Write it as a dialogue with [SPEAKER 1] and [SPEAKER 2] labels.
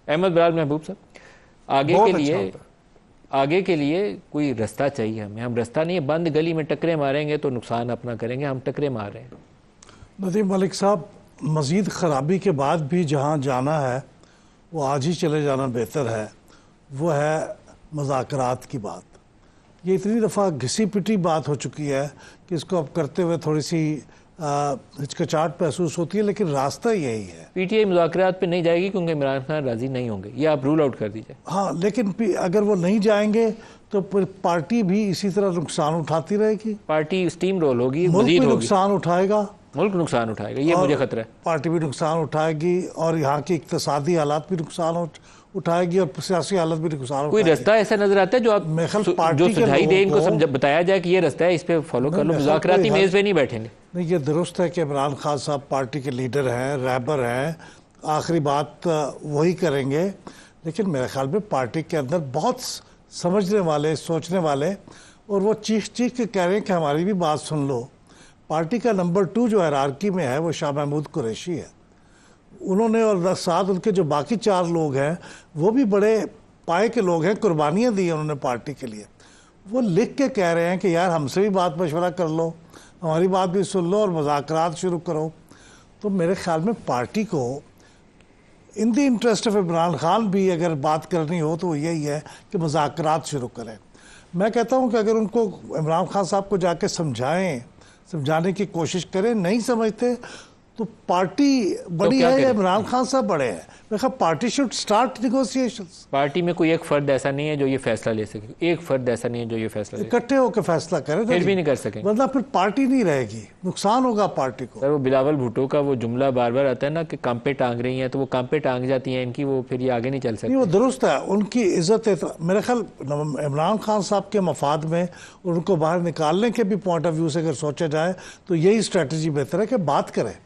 [SPEAKER 1] अहमद बिलाल महबूब साहब, आगे के लिए कोई रास्ता चाहिए हमें। हम रास्ता नहीं है, बंद गली में टकरे मारेंगे तो नुकसान अपना करेंगे, हम टकरे मार रहे हैं।
[SPEAKER 2] नदीम मलिक साहब, मज़ीद ख़राबी के बाद भी जहाँ जाना है वो आज ही चले जाना बेहतर है। वो है मुज़ाकरात की बात। ये इतनी दफ़ा घिसी पिटी बात हो चुकी है कि इसको अब करते हुए थोड़ी सी हिचकिचाहट महसूस होती है, लेकिन रास्ता यही है।
[SPEAKER 1] पीटीआई मुज़ाकरात पे नहीं जाएगी क्योंकि इमरान खान राज़ी नहीं होंगे, ये आप रूल आउट कर दीजिए।
[SPEAKER 2] हाँ, लेकिन अगर वो नहीं जाएंगे तो फिर पार्टी भी इसी तरह नुकसान उठाती रहेगी।
[SPEAKER 1] पार्टी स्टीम रोल होगी,
[SPEAKER 2] मुल्क
[SPEAKER 1] मज़ीद
[SPEAKER 2] भी
[SPEAKER 1] होगी।
[SPEAKER 2] नुकसान उठाएगा,
[SPEAKER 1] मुल्क नुकसान उठाएगा, ये मुझे खतरा है।
[SPEAKER 2] पार्टी भी नुकसान उठाएगी और यहाँ की इक्तिसादी हालात भी नुकसान उठाएगी और सियासी हालत भी नुकसान
[SPEAKER 1] कोई
[SPEAKER 2] उठाएगी।
[SPEAKER 1] रास्ता ऐसा नजर आता है जो आप जो सुझाई दे, इनको बताया जाए कि ये रास्ता है, इस पे फॉलो कर लो, मुज़ाकराती मेज पे नहीं बैठेंगे।
[SPEAKER 2] नहीं, ये दुरुस्त है कि इमरान खान साहब पार्टी के लीडर हैं, रहबर हैं, आखिरी बात वही करेंगे। लेकिन मेरे ख्याल में पार्टी के अंदर बहुत समझने वाले, सोचने वाले, और वो चीख चीख के कह रहे हैं कि हमारी भी बात सुन लो। पार्टी का नंबर 2 जो हायरार्की में है वो शाह महमूद कुरैशी है। उन्होंने और साथ उनके जो बाकी 4 लोग हैं वो भी बड़े पाए के लोग हैं, कुर्बानियाँ दी उन्होंने पार्टी के लिए। वो लिख के कह रहे हैं कि यार हमसे भी बात मशवरा कर लो, हमारी बात भी सुन लो और मुज़ाकरात शुरू करो। तो मेरे ख्याल में पार्टी को in the interest of Imran Khan भी अगर बात करनी हो तो यही है कि मुज़ाकरात शुरू करें। मैं कहता हूँ कि अगर उनको इमरान खान साहब को जाके समझाने की कोशिश करें, नहीं समझते तो पार्टी बड़ी है या इमरान खान साहब बड़े हैं। मैं कहा party should start negotiations.
[SPEAKER 1] Party में कोई एक फर्द ऐसा नहीं है जो ये फैसला ले सके, एक फर्द ऐसा नहीं है जो ये फैसला
[SPEAKER 2] इकट्ठे होकर फैसला करें,
[SPEAKER 1] फिर भी नहीं कर सकें,
[SPEAKER 2] वरना फिर पार्टी नहीं रहेगी, नुकसान होगा पार्टी को।
[SPEAKER 1] सर वो बिलावल भुट्टो का वो जुमला बार बार आता है ना कि काम पे टांग रही हैं, तो वो काम पे टांग जाती हैं इनकी, वो फिर ये आगे नहीं चल सकती।
[SPEAKER 2] वो दुरुस्त है, उनकी इज्जत मेरे ख्याल इमरान खान साहब के मफाद में उनको बाहर निकालने के भी पॉइंट ऑफ व्यू से अगर सोचा जाए तो यही स्ट्रेटजी बेहतर है कि बात करें।